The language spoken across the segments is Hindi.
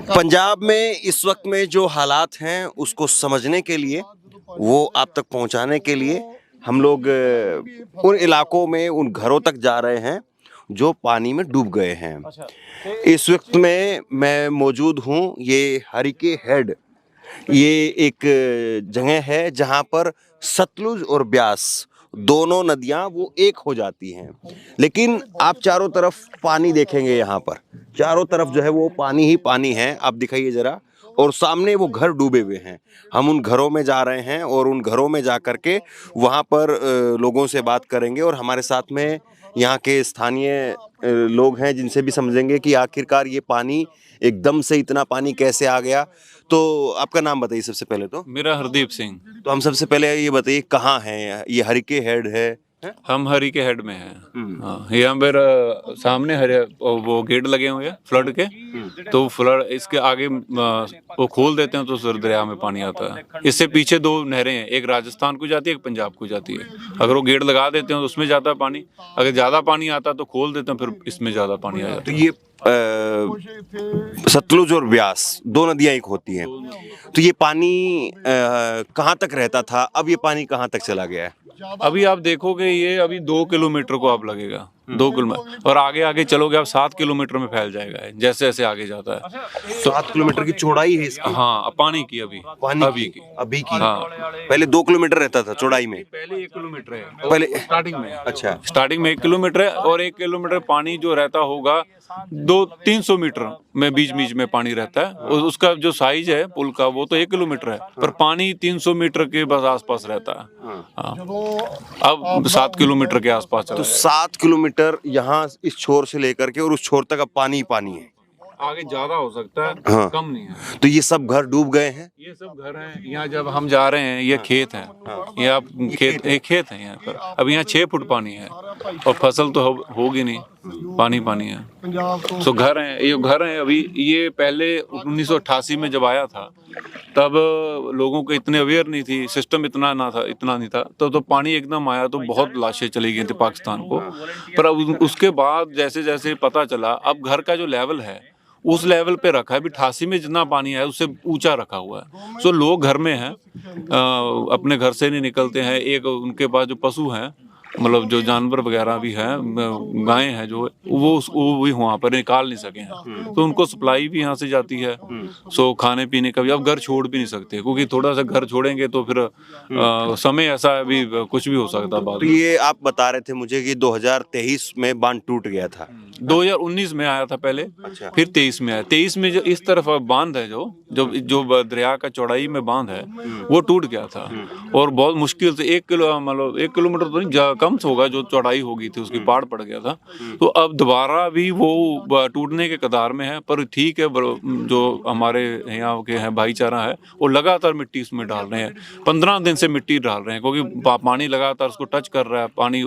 पंजाब में इस वक्त में जो हालात हैं उसको समझने के लिए, वो आप तक पहुंचाने के लिए हम लोग उन इलाकों में उन घरों तक जा रहे हैं जो पानी में डूब गए हैं। इस वक्त में मैं मौजूद हूँ ये हरिके हेड, ये एक जगह है जहाँ पर सतलुज और ब्यास दोनों नदियाँ वो एक हो जाती हैं। लेकिन आप चारों तरफ पानी देखेंगे, यहाँ पर चारों तरफ जो है वो पानी ही पानी है। आप दिखाइए जरा, और सामने वो घर डूबे हुए हैं। हम उन घरों में जा रहे हैं और उन घरों में जा कर के वहाँ पर लोगों से बात करेंगे और हमारे साथ में यहाँ के स्थानीय लोग हैं जिनसे भी समझेंगे कि आखिरकार ये पानी एकदम से इतना पानी कैसे आ गया। तो आपका नाम बताइए सबसे पहले तो। मेरा हरदीप सिंह। तो हम सबसे पहले ये बताइए कहाँ हैं ये हरिके हेड है? हम हरी के हेड में हैं। हाँ, यहाँ पर सामने हरे वो गेट लगे हुए हैं फ्लड के। तो फ्लड इसके आगे वो खोल देते हैं तो सुर दरिया में पानी आता है। इससे पीछे दो नहरें हैं, एक राजस्थान को जाती है, एक पंजाब को जाती है। अगर वो गेट लगा देते हैं तो उसमें जाता है पानी, अगर ज्यादा पानी आता है तो खोल देते हैं, फिर इसमें ज्यादा पानी आ जाता तो है। ये सतलुज और ब्यास दो नदियां एक होती हैं। तो ये पानी कहाँ तक रहता था, अब ये पानी कहाँ तक चला गया है? अभी आप देखोगे ये अभी 2 किलोमीटर को आप लगेगा, 2 किलोमीटर, और आगे आगे चलोगे आप 7 किलोमीटर में फैल जाएगा है, जैसे जैसे आगे जाता है। 7 किलोमीटर की चौड़ाई है इसकी? हाँ, पानी की अभी अभी की हाँ। पहले 2 किलोमीटर रहता था चौड़ाई में? पहले 1 किलोमीटर है पहले स्टार्टिंग में। अच्छा, स्टार्टिंग में 1 किलोमीटर है, और 1 किलोमीटर पानी जो रहता होगा 200-300 मीटर में बीच बीच में पानी रहता है। और उसका जो साइज है पुल का वो तो 1 किलोमीटर है, पर पानी 300 मीटर के बस आसपास रहता है। हाँ, अब 7 किलोमीटर के आसपास चला तो है। 7 किलोमीटर यहाँ इस छोर से लेकर के और उस छोर तक अब पानी ही पानी है। आगे ज्यादा हो सकता है, हाँ। कम नहीं है। तो ये सब घर डूब गए हैं? ये सब घर हैं। यहाँ जब हम जा रहे हैं ये खेत हैं। ये आप खेत है यहाँ पर। अब यहाँ 6 फुट पानी है और फसल तो होगी नहीं, पानी पानी है। तो घर हैं, ये घर हैं। अभी ये पहले 1988 में जब आया था तब लोगों को इतने अवेयर नहीं थी, सिस्टम इतना नहीं था। तो पानी एकदम आया तो बहुत लाशें चली गई थी पाकिस्तान को। पर अब उसके बाद जैसे जैसे पता चला, अब घर का जो लेवल है उस लेवल पे रखा है। अभी 88 में जितना पानी है उससे ऊंचा रखा हुआ है। सो लोग घर में हैं, अपने घर से नहीं निकलते हैं। एक उनके पास जो पशु हैं, मतलब जो जानवर वगैरह भी हैं, गायें हैं जो, वो भी वहाँ पर निकाल नहीं सके हैं। तो उनको सप्लाई भी यहाँ से जाती है। सो खाने पीने का भी अब घर छोड़ भी नहीं सकते, क्योंकि थोड़ा सा घर छोड़ेंगे तो फिर समय ऐसा है, अभी कुछ भी हो सकता है बाद तो में। ये आप बता रहे थे मुझे कि 2023 में बांध टूट गया था। 2019 में आया था पहले। अच्छा। फिर 23 में आया। 23 में जो इस तरफ बांध है, जो दरिया का चौड़ाई में बांध है वो टूट गया था। और बहुत मुश्किल से 1 किलोमीटर तो नहीं, कम से होगा जो चौड़ाई हो गई थी उसकी, पहाड़ पड़ गया था। तो अब दोबारा भी वो टूटने के कगार में है। पर ठीक है, जो हमारे यहाँ के हैं भाईचारा है, वो लगातार मिट्टी उसमें डाल रहे हैं। 15 दिन से मिट्टी डाल रहे हैं, क्योंकि पानी लगातार उसको टच कर रहा है। पानी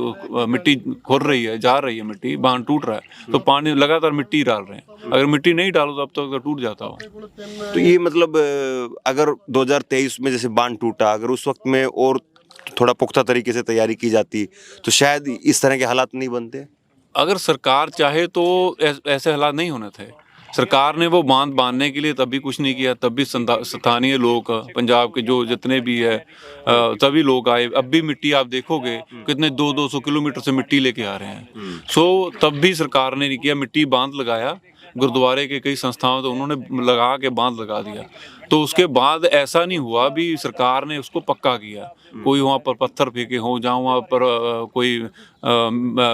मिट्टी खुर रही है, जा रही है मिट्टी, बांध टूट रहा है तो पानी लगातार मिट्टी डाल रहे हैं। अगर मिट्टी नहीं डालो तो अब तक तो टूट जाता हो। तो ये मतलब अगर 2023 में जैसे बांध टूटा, अगर उस वक्त में और थोड़ा पुख्ता तरीके से तैयारी की जाती तो शायद इस तरह के हालात नहीं बनते। अगर सरकार चाहे तो ऐसे हालात नहीं होने थे। सरकार ने वो बांध बांधने के लिए तब भी कुछ नहीं किया। तब भी स्थानीय लोग, पंजाब के जो जितने भी है, तभी लोग आए। अब भी मिट्टी आप देखोगे कितने 200-200 किलोमीटर से मिट्टी लेके आ रहे हैं। सो तब भी सरकार ने नहीं किया, मिट्टी बांध लगाया। गुरुद्वारे के कई संस्थाओं तो उन्होंने लगा के बांध लगा दिया। तो उसके बाद ऐसा नहीं हुआ भी सरकार ने उसको पक्का किया। कोई वहाँ पर पत्थर फेंके हों, जहाँ वहाँ पर कोई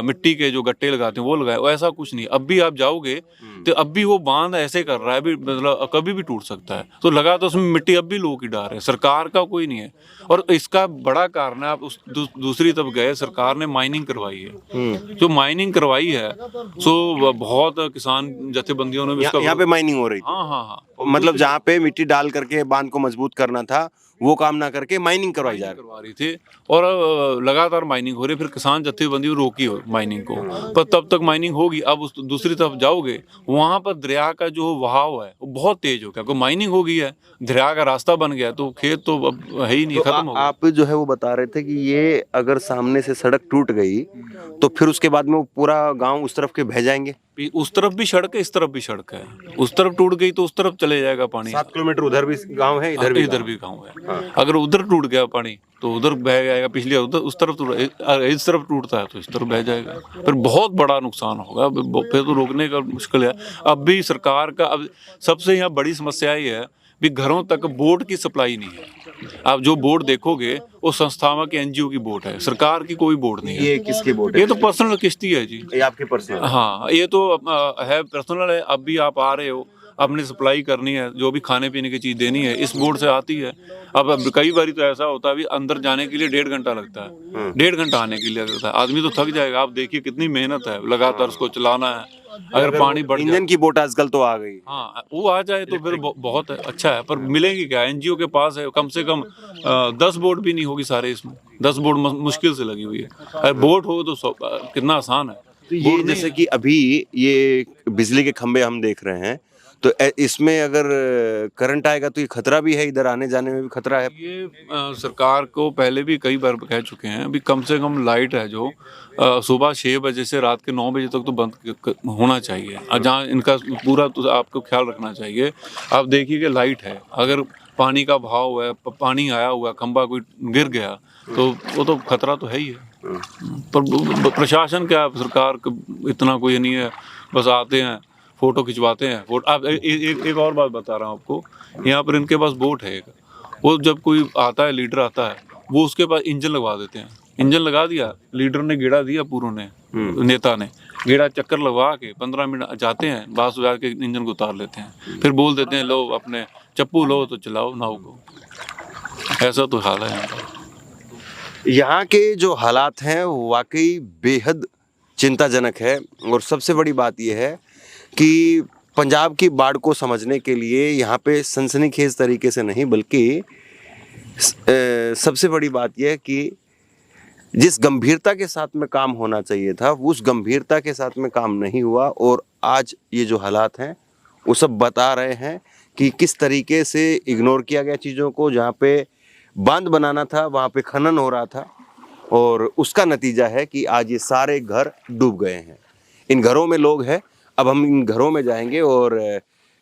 मिट्टी के जो गट्टे लगाते हैं वो लगाए, ऐसा कुछ नहीं। अब भी आप जाओगे तो अब भी वो बांध ऐसे कर रहा है, भी मतलब कभी भी टूट सकता है। तो लगा तो उसमें मिट्टी अब भी लोगों की डाल रहे हैं, सरकार का कोई नहीं है। और इसका बड़ा कारण है, आप उस दूसरी तरफ गए, सरकार ने माइनिंग करवाई है। जो माइनिंग करवाई है सो बहुत किसान जथेबंदियों ने भी यहाँ पे माइनिंग हो रही थी? हाँ। मतलब जहाँ पे मिट्टी डाल करके बांध को मजबूत करना था वो काम ना करके माइनिंग करवाई जा रही करवा रही थी और लगातार माइनिंग हो रही है। फिर किसान जत्थेबंदी रोकी हो माइनिंग को, पर तब तक माइनिंग होगी। अब उस दूसरी तरफ जाओगे, वहां पर दरिया का जो बहाव है वो बहुत तेज हो गया, क्योंकि माइनिंग हो गई है, दरिया का रास्ता बन गया, तो खेत तो अब है ही नहीं, खत्म हो गया। आप जो है वो बता रहे थे कि ये अगर सामने से सड़क टूट गई तो फिर उसके बाद में वो पूरा गांव उस तरफ के बह जाएंगे। उस तरफ भी सड़क है, इस तरफ भी सड़क है। उस तरफ टूट गई तो उस तरफ चले जाएगा पानी। 7 किलोमीटर उधर भी गांव है, इधर भी गाँव है। अगर उधर टूट गया पानी तो उधर बह जाएगा, पिछले उधर उस तरफ इस तरफ टूटता है तो इस तरफ बह जाएगा, फिर बहुत बड़ा नुकसान होगा। फिर तो रोकने का मुश्किल है। अब भी सरकार का अब सबसे यहाँ बड़ी समस्या ये है भी घरों तक बोट की सप्लाई नहीं है। आप जो बोट देखोगे वो संस्थाओं की NGO की बोट है, सरकार की कोई बोट नहीं है। ये किसकी बोट है? ये तो पर्सनल किश्ती है जी। ये आपकी पर्सनल? हाँ, ये तो है, पर्सनल है। अब भी आप आ रहे हो, अपनी सप्लाई करनी है, जो भी खाने पीने की चीज़ देनी है, इस बोर्ड से आती है। अब कई बार तो ऐसा होता है भी अंदर जाने के लिए 1.5 घंटा लगता है, 1.5 घंटा आने के लिए लगता है। आदमी तो थक जाएगा। आप देखिए कितनी मेहनत है, लगातार उसको चलाना है। अगर पानी बढ़ जाए, इंजन की बोट आजकल तो आ गई। हाँ, वो आ जाए तो फिर बहुत अच्छा है। पर मिलेंगी क्या? NGO के पास है कम से कम 10 बोट भी नहीं होगी सारे, इसमें 10 बोट मुश्किल से लगी हुई है। अगर बोट हो तो कितना आसान है। तो ये जैसे कि अभी ये बिजली के खंभे हम देख रहे हैं, तो इसमें अगर करंट आएगा तो ये खतरा भी है, इधर आने जाने में भी खतरा है। ये सरकार को पहले भी कई बार कह चुके हैं, अभी कम से कम लाइट है जो सुबह 6 बजे से रात के 9 बजे तक तो बंद होना चाहिए। जहाँ इनका पूरा तो आपको ख्याल रखना चाहिए। आप देखिए कि लाइट है, अगर पानी का बहाव है, पानी आया हुआ, खंभा कोई गिर गया तो वो तो खतरा तो है ही है। पर प्रशासन क्या, सरकार इतना कोई नहीं है, बस आते हैं, फोटो खिंचवाते हैं। फोटो आप एक और बात बता रहा हूँ आपको, यहाँ पर इनके पास बोट है एक, वो जब कोई आता है, लीडर आता है, वो उसके पास इंजन लगवा देते हैं। इंजन लगा दिया, लीडर ने गेड़ा दिया, पूरों ने, नेता ने गेड़ा चक्कर लगवा के 15 मिनट जाते हैं, बास बजा के इंजन को उतार लेते हैं, फिर बोल देते हैं लो अपने चप्पू लो तो चलाओ नाव को। ऐसा तो हाल है यहाँ के जो हालात हैं वो वाकई बेहद चिंताजनक है। और सबसे बड़ी बात यह है कि पंजाब की बाढ़ को समझने के लिए यहाँ पे सनसनीखेज तरीके से नहीं, बल्कि सबसे बड़ी बात यह है कि जिस गंभीरता के साथ में काम होना चाहिए था उस गंभीरता के साथ में काम नहीं हुआ। और आज ये जो हालात हैं वो सब बता रहे हैं कि किस तरीके से इग्नोर किया गया चीज़ों को। जहाँ पे बांध बनाना था वहाँ पे खनन हो रहा था, और उसका नतीजा है कि आज ये सारे घर डूब गए हैं। इन घरों में लोग हैं। अब हम इन घरों में जाएंगे और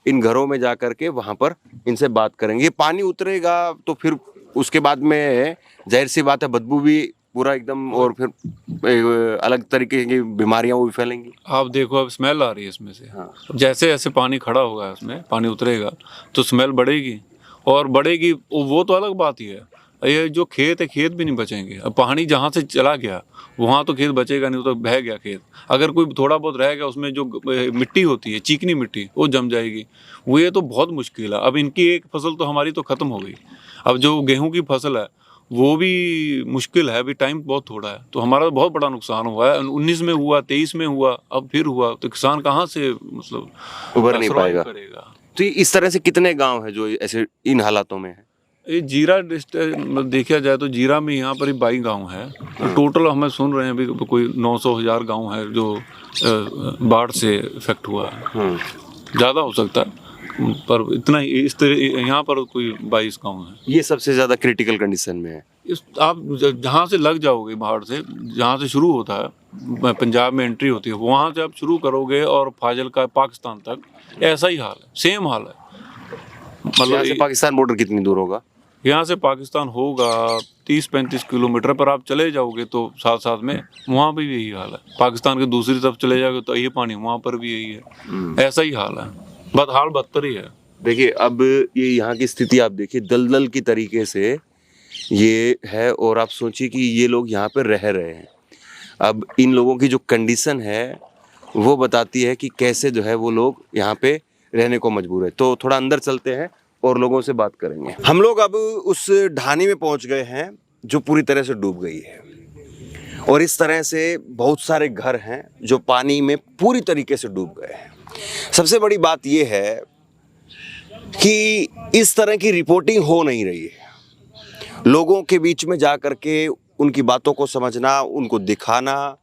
इन घरों में जा कर के वहाँ पर इनसे बात करेंगे। पानी उतरेगा तो फिर उसके बाद में जाहिर सी बात है बदबू भी पूरा एकदम, और फिर अलग तरीके की बीमारियां वो भी फैलेंगी। आप देखो, अब स्मेल आ रही है इसमें से। हाँ। जैसे जैसे पानी खड़ा होगा, उसमें पानी उतरेगा तो स्मेल बढ़ेगी, और बढ़ेगी वो तो अलग बात ही है। ये जो खेत है, खेत भी नहीं बचेंगे। अब पानी जहाँ से चला गया वहाँ तो खेत बचेगा नहीं, तो बह गया खेत। अगर कोई थोड़ा बहुत रह गया, उसमें जो मिट्टी होती है, चिकनी मिट्टी, वो जम जाएगी। वो ये तो बहुत मुश्किल है। अब इनकी एक फसल तो हमारी तो ख़त्म हो गई, अब जो गेहूं की फसल है वो भी मुश्किल है। अभी टाइम बहुत थोड़ा है, तो हमारा बहुत बड़ा नुकसान हुआ है। 19 में हुआ, 23 में हुआ, अब फिर हुआ, तो किसान कहाँ से मतलब उभर नहीं पाएगा। करेगा। तो इस तरह से कितने गांव हैं जो ऐसे इन हालातों में हैं? ये जीरा डिस्ट्रिक्ट देखा जाए तो जीरा में यहाँ पर ही 22 गाँव है। तो टोटल हमें सुन रहे हैं अभी कोई 900,000 गाँव है जो बाढ़ से इफेक्ट हुआ है। ज़्यादा हो सकता है, पर इतना ही इस तरह यहाँ पर कोई 22 गाँव है। ये सबसे ज़्यादा क्रिटिकल कंडीशन में है। आप जहाँ से लग जाओगे, बाहर से जहाँ से शुरू होता है, पंजाब में एंट्री होती है, वहाँ से आप शुरू करोगे और फाजिलका पाकिस्तान तक ऐसा ही हाल है, सेम हाल है। मतलब से पाकिस्तान बॉर्डर कितनी दूर होगा? यहाँ से पाकिस्तान होगा 30-35 किलोमीटर, पर आप चले जाओगे तो साथ साथ में वहाँ भी यही हाल है। पाकिस्तान के दूसरी तरफ चले जाओगे तो ये पानी वहाँ पर भी यही है। ऐसा ही हाल है, हाल बदतर ही है। देखिए, अब ये यहाँ की स्थिति आप देखिए, दलदल की तरीके से ये है। और आप सोचिए कि ये लोग यहाँ पर रह रहे हैं। अब इन लोगों की जो कंडीशन है वो बताती है कि कैसे जो है वो लोग यहाँ पे रहने को मजबूर है। तो थोड़ा अंदर चलते हैं और लोगों से बात करेंगे। हम लोग अब उस ढानी में पहुँच गए हैं जो पूरी तरह से डूब गई है, और इस तरह से बहुत सारे घर हैं जो पानी में पूरी तरीके से डूब गए हैं। सबसे बड़ी बात यह है कि इस तरह की रिपोर्टिंग हो नहीं रही है। लोगों के बीच में जा करके उनकी बातों को समझना, उनको दिखाना,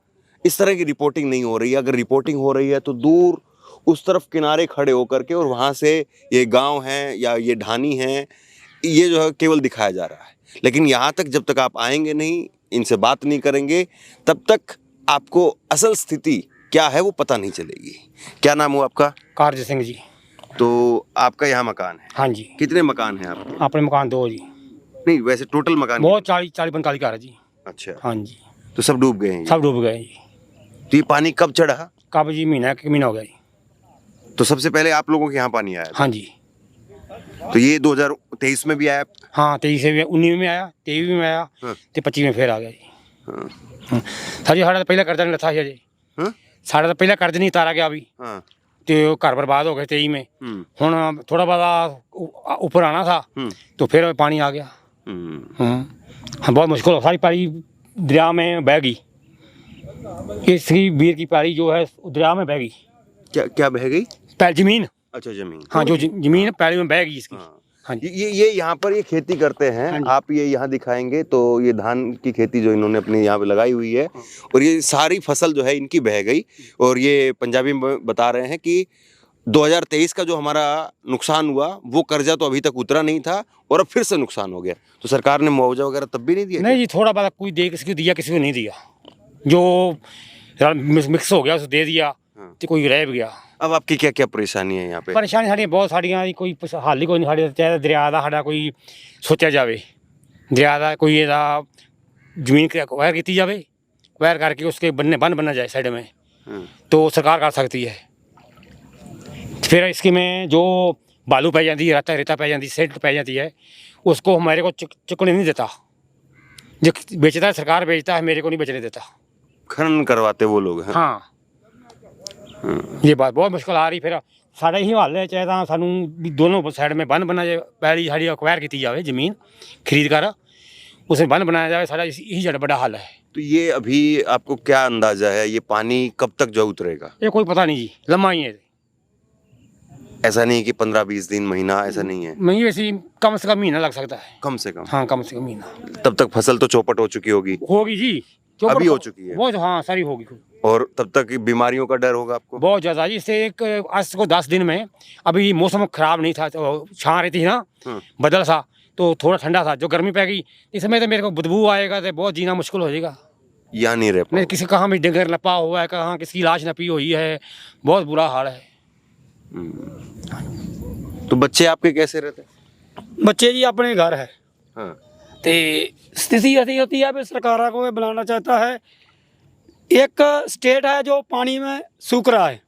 इस तरह की रिपोर्टिंग नहीं हो रही है। अगर रिपोर्टिंग हो रही है तो दूर उस तरफ किनारे खड़े होकर के और वहाँ से ये गांव हैं या ये ढानी हैं, ये जो है केवल दिखाया जा रहा है। लेकिन यहाँ तक जब तक आप आएंगे नहीं, इनसे बात नहीं करेंगे, तब तक आपको असल स्थिति क्या है वो पता नहीं चलेगी। क्या नाम हुआ आपका? कारज सिंह जी। तो आपका यहाँ मकान है? हाँ जी, कितने मकान हैं आपके? अपने मकान 2 जी। नहीं, वैसे टोटल मकान बहुत 40-45 घर है जी। अच्छा, हाँ जी, तो सब डूब गए हैं ये? सब डूब गए जी। तो ये पानी कब चढ़ा? कब जी? महीना 1 महीना हो गया जी। तो सबसे पहले आप लोगों के यहाँ पानी आया था? हाँ जी। तो ये 2023 में भी आया? हाँ, 23 से भी 19 में आया, 23 में आया, हाँ। तो 25 में फिर आ गया जी। हाँ। सर जी, साढ़ा तो पहला कर्जा नहीं लथा जी। हाँ? साढ़ा तो पहला कर्ज नहीं उतारा गया अभी, हाँ। तो घर बर्बाद हो गए 23 में। हुण थोड़ा बहुत ऊपर आना था, तो फिर पानी आ गया। हाँ, बहुत मुश्किल हो, सारी पानी दरिया में बह गई। इसकी बीर की पानी जो है दरिया में बह गई। क्या क्या बह गई? जमीन। अच्छा, जमीन। हाँ, जो जमीन पैली में बह गई इसकी। हाँ जी। ये यहाँ पर ये खेती करते हैं। हाँ जी। आप ये यहाँ दिखाएंगे तो ये धान की खेती जो इन्होंने अपने यहाँ पे लगाई हुई है, और ये सारी फसल जो है इनकी बह गई। और ये पंजाबी में बता रहे हैं कि 2023 का जो हमारा नुकसान हुआ वो कर्जा तो अभी तक उतरा नहीं था और अब फिर से नुकसान हो गया। तो सरकार ने मुआवजा वगैरह तब भी नहीं दिया? नहीं जी, थोड़ा बहुत कोई दे, किसी को दिया, किसी को नहीं दिया। जो मिक्स हो गया उसको दे दिया, तो कोई रह भी गया। अब आपकी क्या क्या परेशानी है यहाँ पे? परेशानी साड़ियाँ बहुत साड़ियाँ जी, कोई हल ही कोई नहीं। साढ़े चाहे दरिया का साढ़ा कोई सोचा जाए, दरिया का कोई ਇਹਦਾ जमीन एक्वायर की जाए, एक्वायर करके उसके बन बनना जाए साइड में, तो सरकार कर सकती है। फिर इसके में जो बालू पै जाती है, रेता पै जाती है, सीमेंट पै जाती है, उसको हमारे को चुकने नहीं देता। जो बेचता है सरकार बेचता है, मेरे को नहीं बेचने देता। खनन करवाते वो लोग हैं? हाँ, ये बात बहुत मुश्किल आ रही। फिर साढ़ा ही हाल है, चाहे तो सानू भी दोनों साइड में बन बना जाए, पहली साड़ी एक्वायर की जाए जमीन खरीद कर, उसे बन बनाया जाए, सारा यही जड़ बड़ा हाल है। तो ये अभी आपको क्या अंदाजा है, ये पानी कब तक जो उतरेगा? ये कोई पता नहीं जी, लम्बा ही है। ऐसा नहीं कि 15-20 दिन, महीना, ऐसा नहीं है? नहीं, वैसे कम से कम महीना लग सकता है। कम से कम? हाँ, कम से कम महीना। तब तक फसल तो चौपट हो चुकी होगी? होगी जी, अभी हो चुकी है? वो हाँ, सारी होगी। और तब तक बीमारियों का डर होगा आपको? बहुत ज़्यादा जी। इससे एक आज को 10 दिन में, अभी मौसम खराब नहीं था, तो छाँ रही थी ना, बदल सा, तो थोड़ा ठंडा था। जो गर्मी पै गई इसमें तो मेरे को बदबू आएगा, तो बहुत जीना मुश्किल हो जाएगा। या नहीं रह नहीं, किसी कहाँ में डंगर नपा हुआ है, कहाँ किसकी लाश नपी हुई है, बहुत बुरा हाल है। तो बच्चे आपके कैसे रहते? बच्चे जी अपने घर है। हाँ। तो स्थिति ऐसी होती है, भी सरकार को ये बनाना चाहता है। एक स्टेट है जो पानी में सूख रहा है,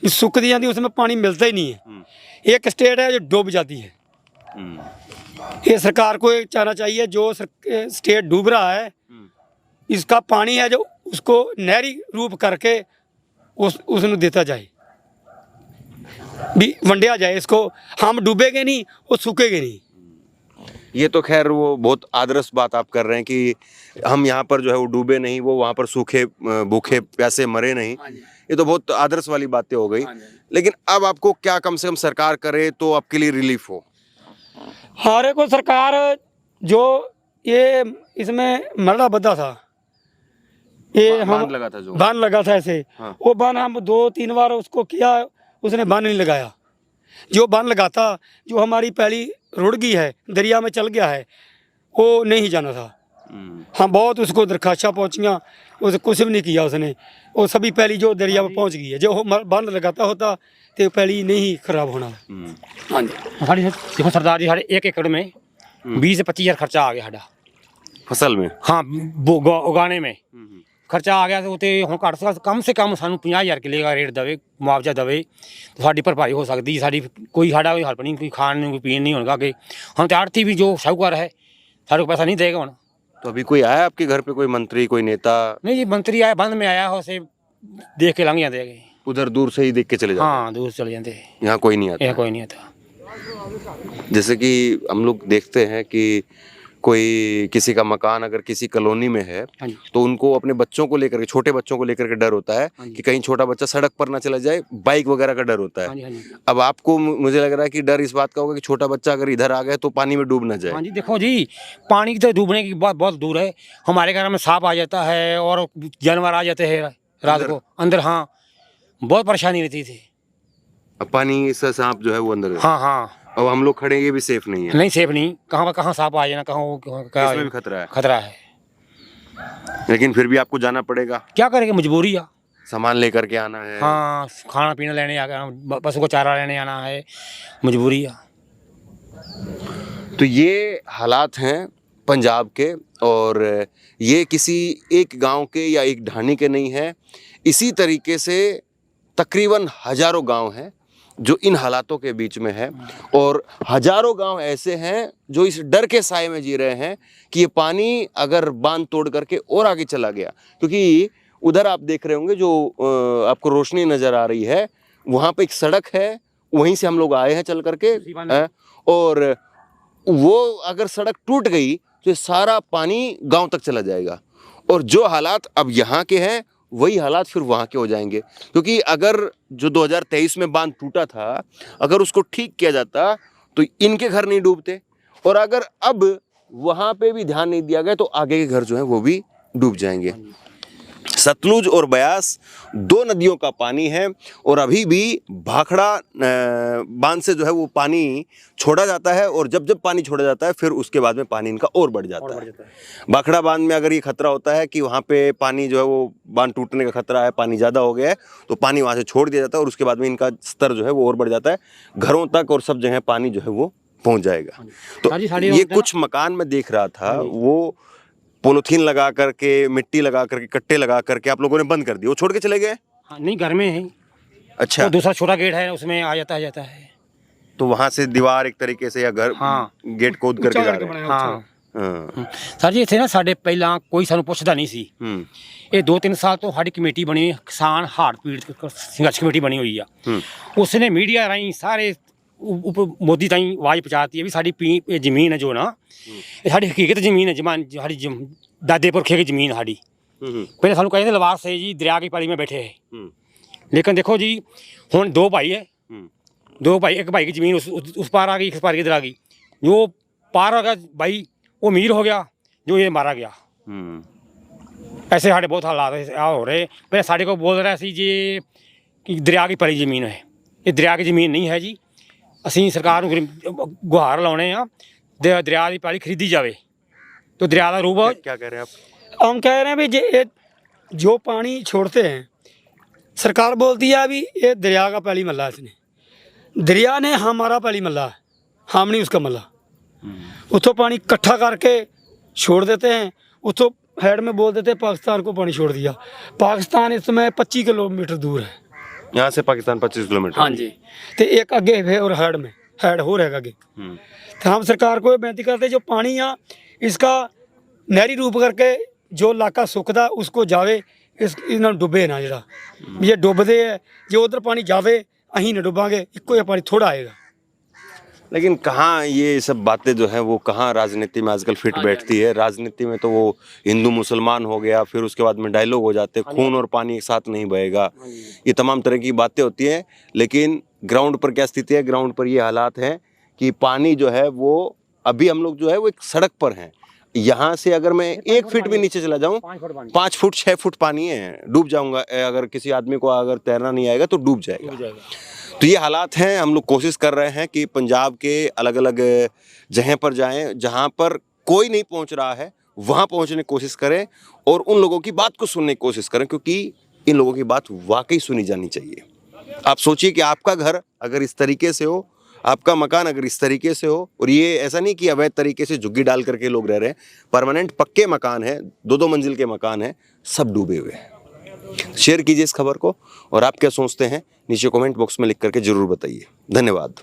सूख दी जाती, उसमें पानी मिलता ही नहीं है। एक स्टेट है जो डूब जाती है। ये सरकार को ये चाहना चाहिए, जो स्टेट डूब रहा है, इसका पानी है जो उसको नहरी रूप करके उसने देता जाए, भी वंडिया जाए इसको। हम डूबेंगे नहीं, वो सूखेंगे नहीं। ये तो खैर वो बहुत आदर्श बात आप कर रहे हैं कि हम यहाँ पर जो है वो डूबे नहीं, वो वहाँ पर सूखे भूखे प्यासे मरे नहीं। ये तो बहुत आदर्श वाली बातें हो गई। लेकिन अब आपको क्या कम से कम सरकार करे तो आपके लिए रिलीफ हो? हमारे को सरकार जो ये इसमें मरड़ा बद्दा था, ये हम बांध लगा था, जो बांध लगा था ऐसे, वो बांध हम 2-3 बार उसको किया, उसने बांध नहीं लगाया। जो बांध लगाता, जो हमारी पहली रुड़ गई है, दरिया में चल गया है, वो नहीं जाना था। हम बहुत उसको दरखास्तां पहुँचियाँ, उसे कुछ भी नहीं किया उसने। वो सभी पहली जो दरिया में पहुँच गई है, जो बांध लगाता होता तो पहली नहीं खराब होना। हाँ जी। साड़ी देखो सरदार जी, साढ़े 1 एकड़ में 20 से 25 हज़ार खर्चा आ गया साढ़ा फसल में। हाँ, उगाने में खर्चा आ गया। तो हम घट से कम सानू 50,000 किलेगा रेट दवे, मुआवजा दवे, तो साड़ी भरपाई हो सकती। साड़ी कोई साढ़ा कोई हल्प नहीं, कोई खान नहीं, कोई पीन नहीं होगा। कि हम तो आड़ती भी जो साहूकार है, सारे को पैसा नहीं देगा। होना तो अभी कोई आया आपके घर पे, कोई मंत्री, कोई नेता? नहीं जी, मंत्री आया, बंद में आया हो, से देख के लंघ जाते। उधर दूर से ही देख के चले जाते? हाँ, दूर चले जाते। यहाँ कोई नहीं आता? यहाँ कोई नहीं आता। जैसे कि हम लोग देखते हैं कि कोई किसी का मकान अगर किसी कॉलोनी में है हाँ जी। तो उनको अपने बच्चों को लेकर के, छोटे बच्चों को लेकर के डर होता है हाँ जी। कि कहीं छोटा बच्चा सड़क पर ना चला जाए, बाइक वगैरह का डर होता हाँ है। जी, हाँ जी। अब आपको मुझे लग रहा है कि डर इस बात का होगा कि छोटा बच्चा अगर इधर आ गया तो पानी में डूब ना हाँ जाए। जी, देखो जी, पानी तो डूबने की बात बहुत दूर है। हमारे घर में सांप आ जाता है और जानवर आ जाते हैं रात अंदर? को अंदर। हाँ, बहुत परेशानी रहती थी। अब पानी से सांप जो है वो अंदर है। हाँ हाँ, अब हम लोग खड़े हैं, ये भी सेफ नहीं है। नहीं सेफ नहीं, कहाँ सांप आ जाना, क्या इसमें भी खतरा है, खतरा है। लेकिन फिर भी आपको जाना पड़ेगा। क्या करेंगे, मजबूरी है। सामान लेकर के आना है। हाँ, खाना पीना लेने आ गया, पशु को चारा लेने आना है, मजबूरी है। तो ये हालात हैं पंजाब के, और ये किसी एक गांव के या एक ढाणी के नहीं है। इसी तरीके से तकरीबन हजारों गांव हैं जो इन हालातों के बीच में है, और हजारों गांव ऐसे हैं जो इस डर के साए में जी रहे हैं कि ये पानी अगर बांध तोड़ करके और आगे चला गया, क्योंकि उधर आप देख रहे होंगे जो आपको रोशनी नज़र आ रही है, वहाँ पे एक सड़क है, वहीं से हम लोग आए हैं चल करके, और वो अगर सड़क टूट गई तो ये सारा पानी गांव तक चला जाएगा, और जो हालात अब यहाँ के हैं वही हालात फिर वहाँ के हो जाएंगे। क्योंकि अगर जो 2023 में बांध टूटा था, अगर उसको ठीक किया जाता तो इनके घर नहीं डूबते, और अगर अब वहाँ पे भी ध्यान नहीं दिया गया तो आगे के घर जो है वो भी डूब जाएंगे। सतलुज और ब्यास दो नदियों का पानी है, और अभी भी भाखड़ा बांध से जो है वो पानी छोड़ा जाता है, और जब जब पानी छोड़ा जाता है फिर उसके बाद में पानी इनका और बढ़ जाता है। भाखड़ा बांध में अगर ये खतरा होता है कि वहाँ पे पानी जो है वो बांध टूटने का खतरा है, पानी ज़्यादा हो गया है, तो पानी वहाँ से छोड़ दिया जाता है, और उसके बाद में इनका स्तर जो है वो और बढ़ जाता है, घरों तक और सब जगह पानी जो है वो पहुँच जाएगा। तो ये कुछ मकान में देख रहा था, वो पॉलीथीन लगा करके, मिट्टी लगा करके, कट्टे लगा करके आप लोगों ने बंद कर दिया, वो छोड़ के चले गए? हाँ, नहीं, घर में है। अच्छा, तो दूसरा छोटा गेट है, उसमें आ जाता है। तो वहां से दीवार एक तरीके से या घर, हाँ, गेट खोद करके जा रहे हैं। हाँ, सर जी इतने ना साढ़े पहला कोई सानू पुछदा नहीं सी। ये 2-3 साल तो साड़ी कमेटी बनी, किसान हाड़ पीड़ित संघर्ष कमेटी बनी हुई है। उसने मीडिया राही सारे मोदी ताई आवाज पहुंचाती है भी साड़ी जमीन है जो ना, ये साड़ी हकीकत जमीन है, साड़ी दादे पुरखे की जमीन साड़ी। पहले सानू कहते लवार से जी दरिया की पाली में बैठे है, लेकिन देखो जी हुण दो भाई है, दो भाई, एक भाई की जमीन उस पार आ गई, इस पार इधर आ गई। जो पार आ गया भाई वो अमीर हो गया, जो ये मारा गया। ऐसे साढ़े बहुत हालात हो रहे। पहले साढ़े को बोल रहा सी जी कि दरिया की पली जमीन है, ये दरिया की जमीन नहीं है जी। ਅਸੀਂ ਸਰਕਾਰ ਨੂੰ ਗੁਹਾਰ ਲਾਉਣੇ ਆ दरिया की पाली खरीदी जाए, तो दरिया का रूप। क्या कह रहे हैं आप? हम कह रहे हैं भी ये जो पानी छोड़ते हैं, सरकार बोलती है अभी ये दरिया का पाली मल्ला, इसने दरिया ने हमारा पाली मल्ला, हम नहीं उसका मल्ला। उतो पानी इकट्ठा करके छोड़ देते हैं, उतो हेड में बोल देते हैं पाकिस्तान को पानी छोड़ दिया। पाकिस्तान इस समय 25 किलोमीटर दूर है, यहाँ से पाकिस्तान 25 किलोमीटर। हाँ जी, तो एक अगे है और हेड में हेड हो रहेगा आगे। तो हम सरकार को बेनती करते जो पानी आ इसका नहरी रूप करके जो इलाका सुखदा उसको जावे, इस इन्होंने डुबे ना जरा ये डुबदे है, जो उधर पानी जावे अहीं ना डुबांगे, इको ही पानी थोड़ा आएगा। लेकिन कहाँ ये सब बातें जो है वो कहाँ राजनीति में आजकल फिट बैठती है। राजनीति में तो वो हिंदू मुसलमान हो गया, फिर उसके बाद में डायलॉग हो जाते हैं, खून और पानी एक साथ नहीं बहेगा, ये तमाम तरह की बातें होती हैं। लेकिन ग्राउंड पर क्या स्थिति है? ग्राउंड पर ये हालात हैं कि पानी जो है वो अभी हम लोग जो है वो एक सड़क पर हैं। यहाँ से अगर मैं 1 फीट भी नीचे चला जाऊँ 5 फुट 6 फुट पानी है, डूब जाऊंगा। अगर किसी आदमी को अगर तैरना नहीं आएगा तो डूब जाएगा। तो ये हालात हैं। हम लोग कोशिश कर रहे हैं कि पंजाब के अलग अलग जगह पर जाएं, जहाँ पर कोई नहीं पहुँच रहा है वहाँ पहुँचने की कोशिश करें, और उन लोगों की बात को सुनने की कोशिश करें, क्योंकि इन लोगों की बात वाकई सुनी जानी चाहिए। आप सोचिए कि आपका घर अगर इस तरीके से हो, आपका मकान अगर इस तरीके से हो, और ये ऐसा नहीं कि अवैध तरीके से झुग्गी डाल करके लोग रह रहे हैं, परमानेंट पक्के मकान है, 2-2 मंजिल के मकान हैं, सब डूबे हुए हैं। शेयर कीजिए इस खबर को, और आप क्या सोचते हैं नीचे कमेंट बॉक्स में लिख करके जरूर बताइए। धन्यवाद।